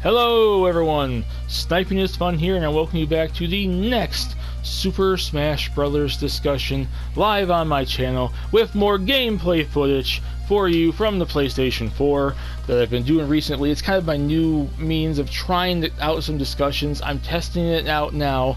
Hello everyone, Sniping is Fun here, and I welcome you back to the next Super Smash Bros. Discussion live on my channel with more gameplay footage for you from the PlayStation 4 that I've been doing recently. It's kind of my new means of trying out some discussions. I'm testing it out now,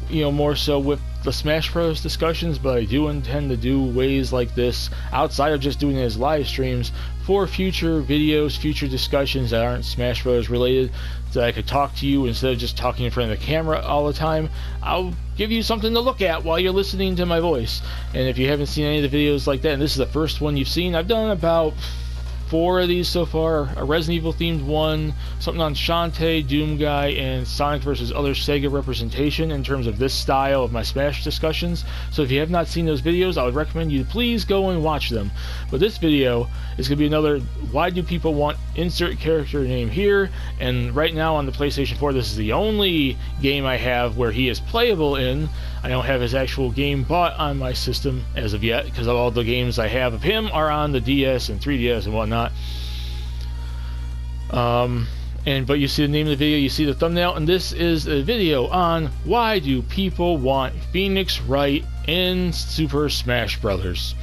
you know, more so with the Smash Bros. Discussions, but I do intend to do ways like this outside of just doing it as live streams for future videos, future discussions that aren't Smash Bros. Related, so I could talk to you instead of just talking in front of the camera all the time. I'll give you something to look at while you're listening to my voice. And if you haven't seen any of the videos like that, and this is the first one you've seen, I've done about 4 of these so far. A Resident Evil themed one, something on Shantae, Doom Guy, and Sonic vs. other Sega representation in terms of this style of my Smash discussions. So if you have not seen those videos, I would recommend you please go and watch them. But this video is going to be another why do people want insert character name here, and right now on the PlayStation 4 this is the only game I have where he is playable in. I don't have his actual game bought on my system as of yet, because all the games I have of him are on the DS and 3DS and whatnot. But you see the name of the video, you see the thumbnail, and this is a video on why do people want Phoenix Wright in Super Smash Bros.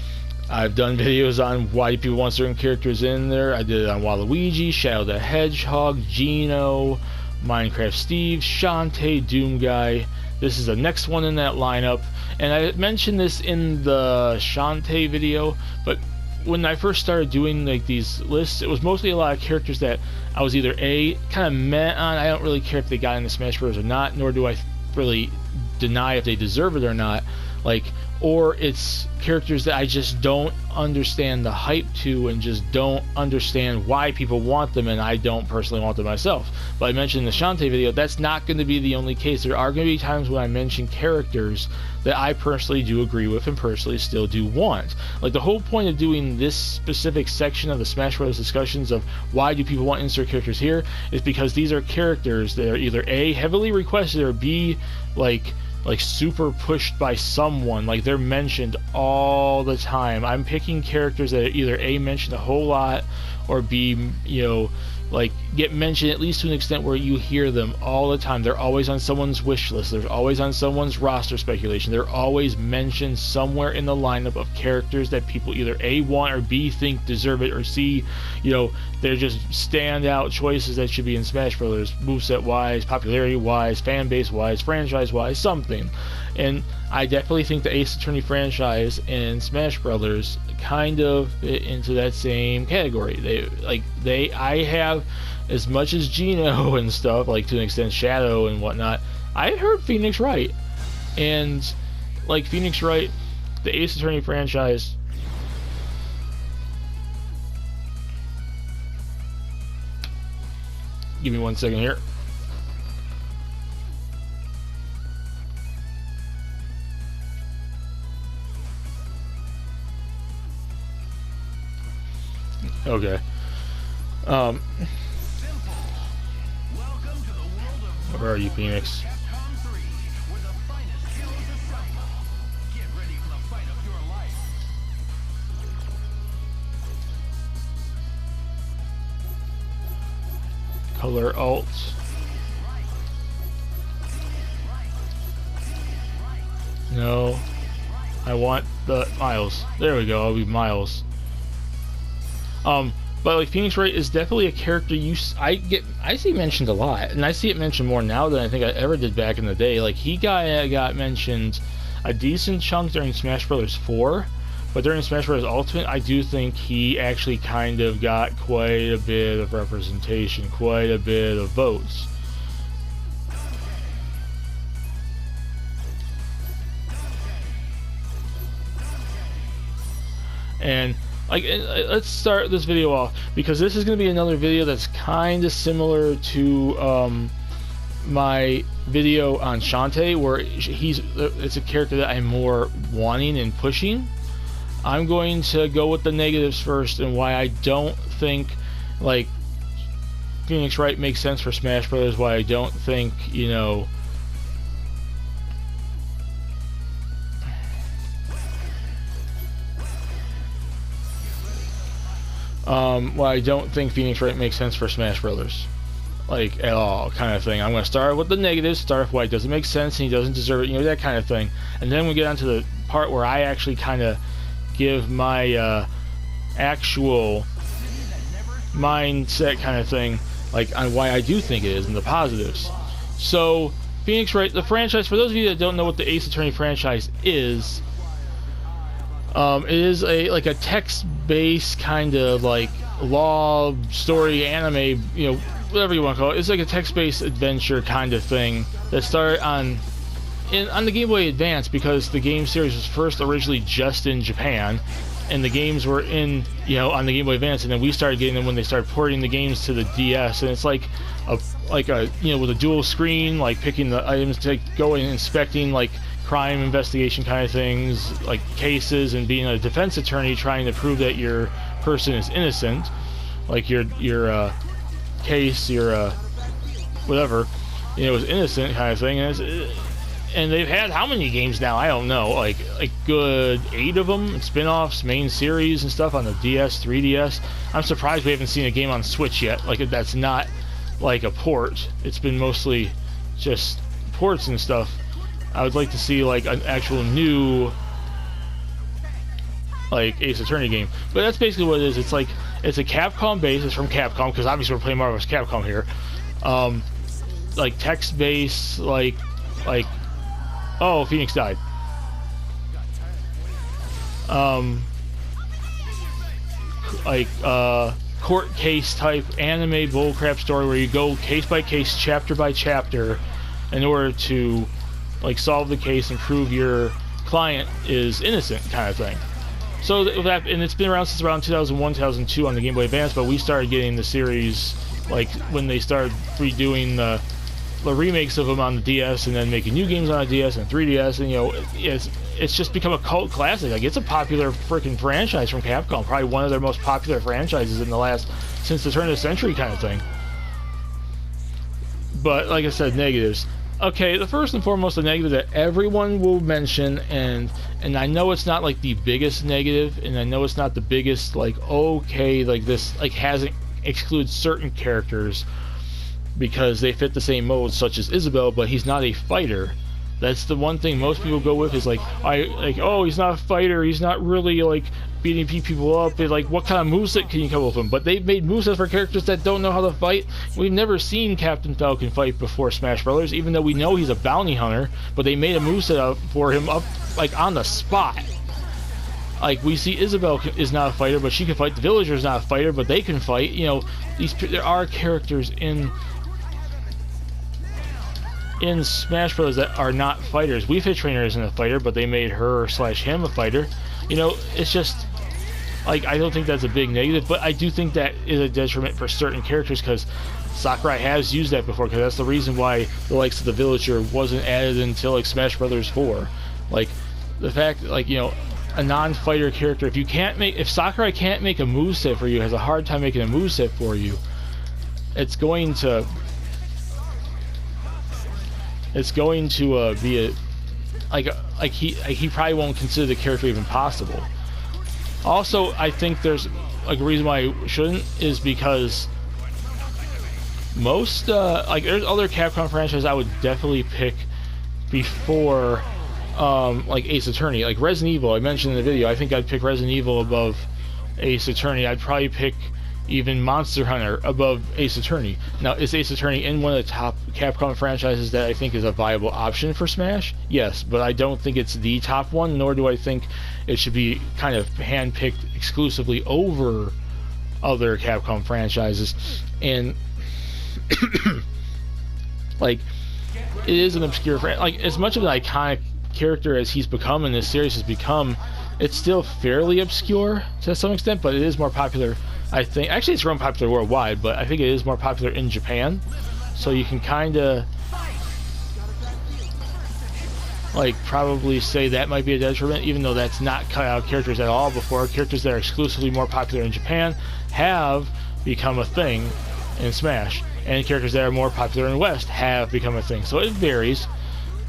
I've done videos on why do people want certain characters in there. I did it on Waluigi, Shadow the Hedgehog, Gino, Minecraft Steve, Shantae, Doom Guy. This is the next one in that lineup, and I mentioned this in the Shantae video, but when I first started doing like these lists, it was mostly a lot of characters that I was either A, kind of meh on, I don't really care if they got into Smash Bros. Or not, nor do I really deny if they deserve it or not, like, or it's characters that I just don't understand the hype to and just don't understand why people want them, and I don't personally want them myself. But I mentioned in the Shantae video, that's not going to be the only case. There are going to be times when I mention characters that I personally do agree with and personally still do want. Like, the whole point of doing this specific section of the Smash Bros. Discussions of why do people want insert characters here is because these are characters that are either A, heavily requested, or B, like super pushed by someone. Like, they're mentioned all the time. I'm picking characters that are either A, mentioned a whole lot, or B, you know, like, get mentioned at least to an extent where you hear them all the time. They're always on someone's wish list. They're always on someone's roster speculation. They're always mentioned somewhere in the lineup of characters that people either A, want, or B, think deserve it, or C, you know, they're just standout choices that should be in Smash Bros. Moveset wise, popularity wise, fan base wise, franchise wise, something. And I definitely think the Ace Attorney franchise and Smash Brothers kind of fit into that same category. I have, as much as Gino and stuff, like to an extent Shadow and whatnot, I heard Phoenix Wright. And like Phoenix Wright, the Ace Attorney franchise, give me 1 second here. Okay. Where are you, Phoenix? Color alt. No. I want the Miles. There we go. I'll be Miles. But like Phoenix Wright is definitely a character I see mentioned a lot, and I see it mentioned more now than I think I ever did back in the day. Like, he got mentioned a decent chunk during Smash Bros. 4, but during Smash Bros. Ultimate, I do think he actually kind of got quite a bit of representation, quite a bit of votes. And like, let's start this video off, because this is going to be another video that's kind of similar to my video on Shantae, where it's a character that I'm more wanting and pushing. I'm going to go with the negatives first, and why I don't think like Phoenix Wright makes sense for Smash Bros. Why I don't think, you know, Well, I don't think Phoenix Wright makes sense for Smash Brothers, like at all, kind of thing. I'm going to start with the negatives, start with why it doesn't make sense and he doesn't deserve it, you know, that kind of thing. And then we get on to the part where I actually kind of give my actual mindset kind of thing, like on why I do think it is and the positives. So Phoenix Wright, the franchise, for those of you that don't know what the Ace Attorney franchise is, it is like a text-based kind of like law story anime, you know, whatever you want to call it. It's like a text-based adventure kind of thing that started on the Game Boy Advance, because the game series was first originally just in Japan, and the games were in, you know, on the Game Boy Advance, and then we started getting them when they started porting the games to the DS. And it's like a you know, with a dual screen, like picking the items to go and inspecting like crime investigation kind of things, like cases, and being a defense attorney trying to prove that your person is innocent, like your case, your whatever, you know, is innocent kind of thing. And they've had how many games now? I don't know, like good 8 of them, spin-offs, main series and stuff on the DS, 3DS. I'm surprised we haven't seen a game on Switch yet, like that's not like a port. It's been mostly just ports and stuff. I would like to see like an actual new like Ace Attorney game, but that's basically what it is. It's like, it's a Capcom base. It's from Capcom, because obviously we're playing Marvel's Capcom here. Like text based, like oh, Phoenix died. Court case type anime bullcrap story where you go case by case, chapter by chapter, in order to like solve the case and prove your client is innocent, kind of thing. So that, and it's been around since around 2001, 2002 on the Game Boy Advance, but we started getting the series like when they started redoing the remakes of them on the DS, and then making new games on the DS and 3DS, and you know, it's just become a cult classic. Like, it's a popular freaking franchise from Capcom, probably one of their most popular franchises in the last, since the turn of the century, kind of thing. But like I said, negatives. Okay, the first and foremost, the negative that everyone will mention, and I know it's not like the biggest negative, and I know it's not the biggest, like, okay, like this, like, hasn't excludes certain characters because they fit the same mold, such as Isabel, but he's not a fighter. That's the one thing most people go with, is like, oh, he's not a fighter, he's not really like beating people up, and like, what kind of moveset can you come up with him? But they've made movesets for characters that don't know how to fight. We've never seen Captain Falcon fight before Smash Brothers, even though we know he's a bounty hunter, but they made a moveset up for him up like on the spot. Like, we see Isabel is not a fighter, but she can fight. The Villager is not a fighter, but they can fight. You know, there are characters in Smash Bros. That are not fighters. Wii Fit Trainer isn't a fighter, but they made her/him a fighter. You know, it's just, like, I don't think that's a big negative, but I do think that is a detriment for certain characters, because Sakurai has used that before, because that's the reason why the likes of the Villager wasn't added until, like, Smash Brothers 4. Like, the fact, like, you know, a non-fighter character, if Sakurai can't make a moveset for you, has a hard time making a moveset for you, it's going to be he probably won't consider the character even possible. Also, I think there's like a reason why I shouldn't, is because most there's other Capcom franchises I would definitely pick before like Ace Attorney, like Resident Evil. I mentioned in the video, I think I'd pick Resident Evil above Ace Attorney. I'd probably pick even Monster Hunter above Ace Attorney. Now, is Ace Attorney in one of the top Capcom franchises that I think is a viable option for Smash? Yes, but I don't think it's the top one, nor do I think it should be kind of handpicked exclusively over other Capcom franchises. And like, it is an obscure like, as much of an iconic character as he's become and this series has become, it's still fairly obscure to some extent, but it is more popular, I think. Actually, it's grown popular worldwide, but I think it is more popular in Japan, so you can kind of like probably say that might be a detriment, even though that's not cut out characters at all before. Characters that are exclusively more popular in Japan have become a thing in Smash, and characters that are more popular in the West have become a thing, so it varies.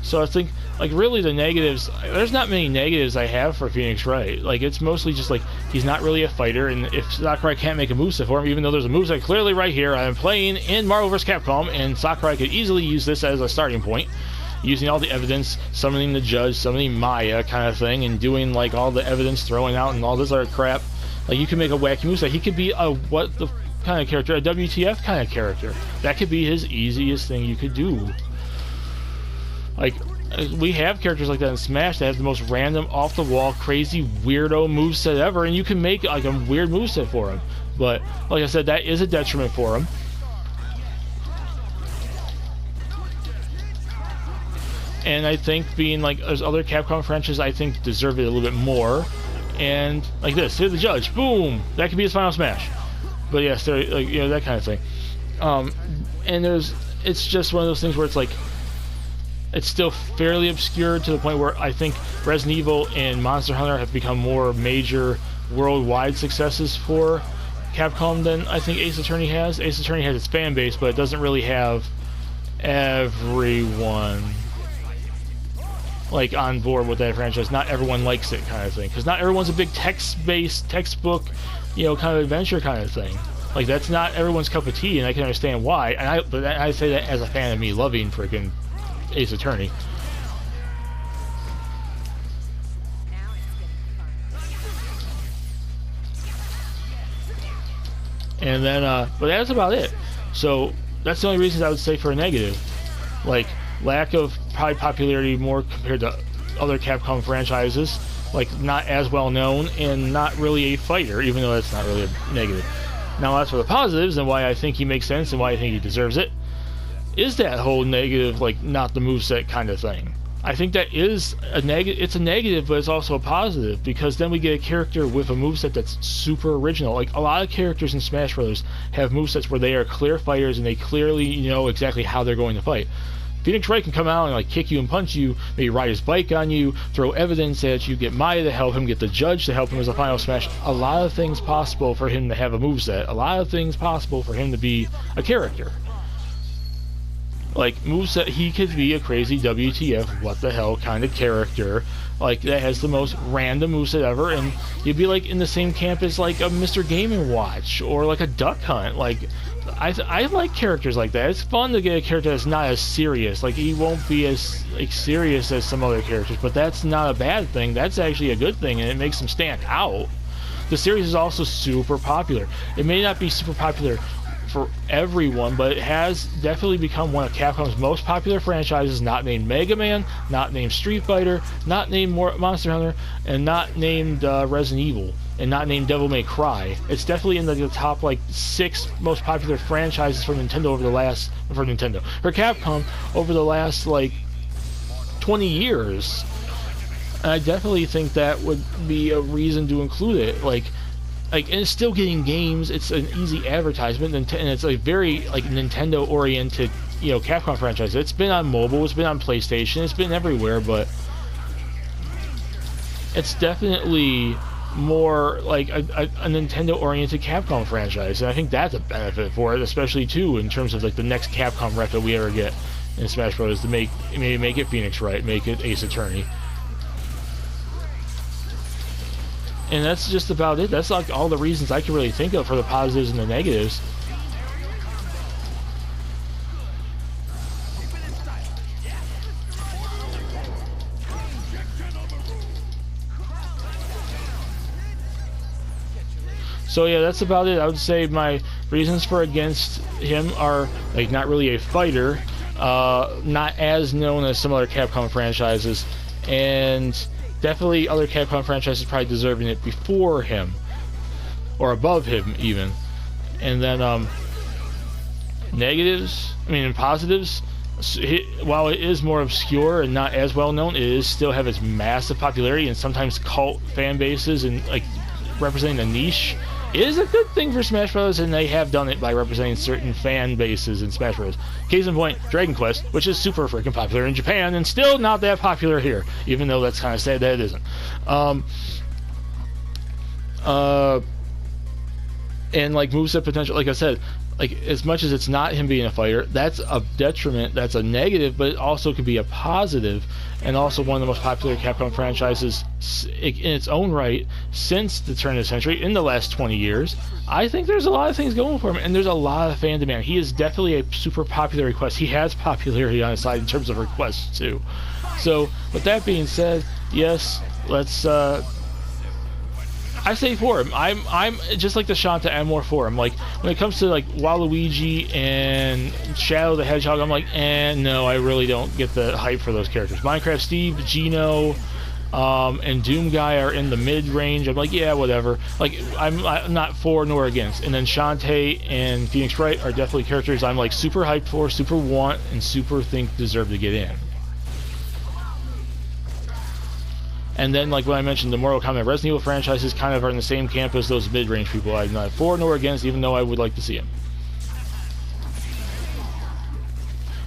So I think like really the negatives, there's not many negatives I have for Phoenix Wright. Like it's mostly just like he's not really a fighter, and if Sakurai can't make a moveset for him, even though there's a moveset clearly right here, I'm playing in Marvel vs. Capcom, and Sakurai could easily use this as a starting point, using all the evidence, summoning the judge, summoning Maya kind of thing, and doing like all the evidence throwing out and all this other crap. Like you can make a wacky moveset. He could be a what the kind of character, a WTF kind of character. That could be his easiest thing you could do. Like, we have characters like that in Smash that have the most random, off-the-wall, crazy, weirdo moveset ever, and you can make like a weird moveset for him. But, like I said, that is a detriment for him. And I think being like, there's other Capcom franchises I think deserve it a little bit more. And, like this, here's the judge, boom! That could be his final Smash. But yes, there, like, you know, that kind of thing. And it's just one of those things where it's like, it's still fairly obscure to the point where I think Resident Evil and Monster Hunter have become more major worldwide successes for Capcom than I think Ace Attorney has. Ace Attorney has its fan base, but it doesn't really have everyone like on board with that franchise. Not everyone likes it, kind of thing, because not everyone's a big text-based, textbook, you know, kind of adventure kind of thing. Like that's not everyone's cup of tea, and I can understand why. And but I say that as a fan of me loving freaking Ace Attorney. And then, but that's about it. So that's the only reasons I would say for a negative. Like lack of probably popularity more compared to other Capcom franchises. Like not as well known and not really a fighter, even though that's not really a negative. Now as for the positives and why I think he makes sense and why I think he deserves it, is that whole negative, like not the moveset kind of thing. I think that is a negative. It's a negative, but it's also a positive, because then we get a character with a moveset that's super original. Like a lot of characters in Smash Bros. Have movesets where they are clear fighters and they clearly know exactly how they're going to fight. Phoenix Wright can come out and like kick you and punch you, maybe ride his bike on you, throw evidence at you, get Maya to help him, get the judge to help him as a final Smash. A lot of things possible for him to have a moveset. A lot of things possible for him to be a character. Like moveset, he could be a crazy WTF, what the hell kind of character, like that has the most random moveset ever, and you'd be like in the same camp as like a Mr. Game & Watch or like a Duck Hunt. Like I like characters like that. It's fun to get a character that's not as serious. Like he won't be as like serious as some other characters, but that's not a bad thing. That's actually a good thing, and it makes him stand out. The series is also super popular. It may not be super popular for everyone, but it has definitely become one of Capcom's most popular franchises, not named Mega Man, not named Street Fighter, not named Monster Hunter, and not named Resident Evil, and not named Devil May Cry. It's definitely in the top like 6 most popular franchises for Nintendo over the last, for Capcom over the last like 20 years. And I definitely think that would be a reason to include it. Like, and it's still getting games. It's an easy advertisement, and it's a very like Nintendo-oriented, you know, Capcom franchise. It's been on mobile, it's been on PlayStation, it's been everywhere, but it's definitely more like a Nintendo-oriented Capcom franchise, and I think that's a benefit for it, especially too in terms of like the next Capcom rep that we ever get in Smash Bros. To maybe make it Phoenix Wright, make it Ace Attorney. And that's just about it. That's like all the reasons I can really think of for the positives and the negatives. So yeah, that's about it. I would say my reasons for against him are like not really a fighter, not as known as some other Capcom franchises, and definitely other Capcom franchises probably deserving it before him, or above him even. And then negatives, and positives, while it is more obscure and not as well known, it is still have its massive popularity and sometimes cult fan bases, and like representing a niche is a good thing for Smash Bros. And they have done it by representing certain fan bases in Smash Bros. Case in point, Dragon Quest, which is super freaking popular in Japan and still not that popular here, even though that's kind of sad that it isn't. And like moveset potential, like I said, like, as much as it's not him being a fighter, that's a detriment, that's a negative, but it also could be a positive, and also one of the most popular Capcom franchises in its own right since the turn of the century, in the last 20 years. I think there's a lot of things going for him, and there's a lot of fan demand. He is definitely a super popular request. He has popularity on his side in terms of requests too. So with that being said, yes, let's I say for him. I'm just like the Shanta. I'm more for him. Like when it comes to like Waluigi and Shadow the Hedgehog, I'm like, no, I really don't get the hype for those characters. Minecraft Steve, Gino, and Doom Guy are in the mid range. I'm like, yeah, whatever. Like I'm not for nor against. And then Shantae and Phoenix Wright are definitely characters I'm like super hyped for, super want, and super think deserve to get in. And then, like what I mentioned, the Mortal Kombat Resident Evil franchises kind of are in the same camp as those mid-range people. I'm not for nor against, even though I would like to see them.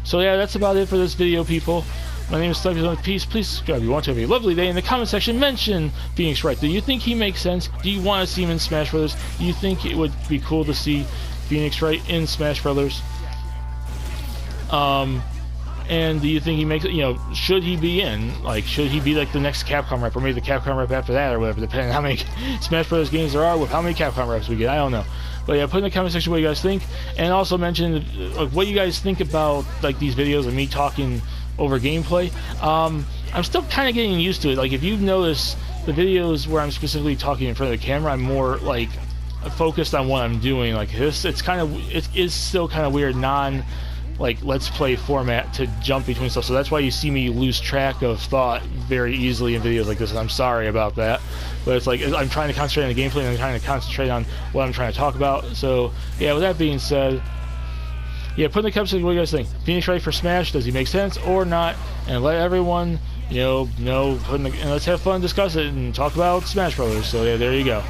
So yeah, that's about it for this video, people. My name is Stuck Peace. Please subscribe if you want to. Have a lovely day. In the comment section, mention Phoenix Wright. Do you think he makes sense? Do you want to see him in Smash Brothers? Do you think it would be cool to see Phoenix Wright in Smash Brothers? And do you think he makes it, should he be in? Like, should he be like the next Capcom rep, or maybe the Capcom rep after that, or whatever, depending on how many Smash Bros. Games there are, with how many Capcom reps we get, I don't know. But yeah, put in the comment section what you guys think, and also mention like what you guys think about like these videos of me talking over gameplay. I'm still kind of getting used to it. Like, if you've noticed, the videos where I'm specifically talking in front of the camera, I'm more like focused on what I'm doing. Like this, it is still kind of weird, like let's play format to jump between stuff. So that's why you see me lose track of thought very easily in videos like this, and I'm sorry about that. But it's like I'm trying to concentrate on the gameplay, and I'm trying to concentrate on what I'm trying to talk about. So yeah, with that being said, yeah, put in the comments what you guys think. Phoenix Wright for Smash, does he make sense or not? And let everyone know, and let's have fun, discuss it, and talk about Smash Brothers. So yeah, there you go.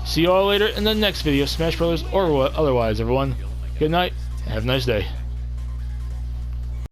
See you all later in the next video, Smash Brothers or otherwise, everyone. Good night, and have a nice day.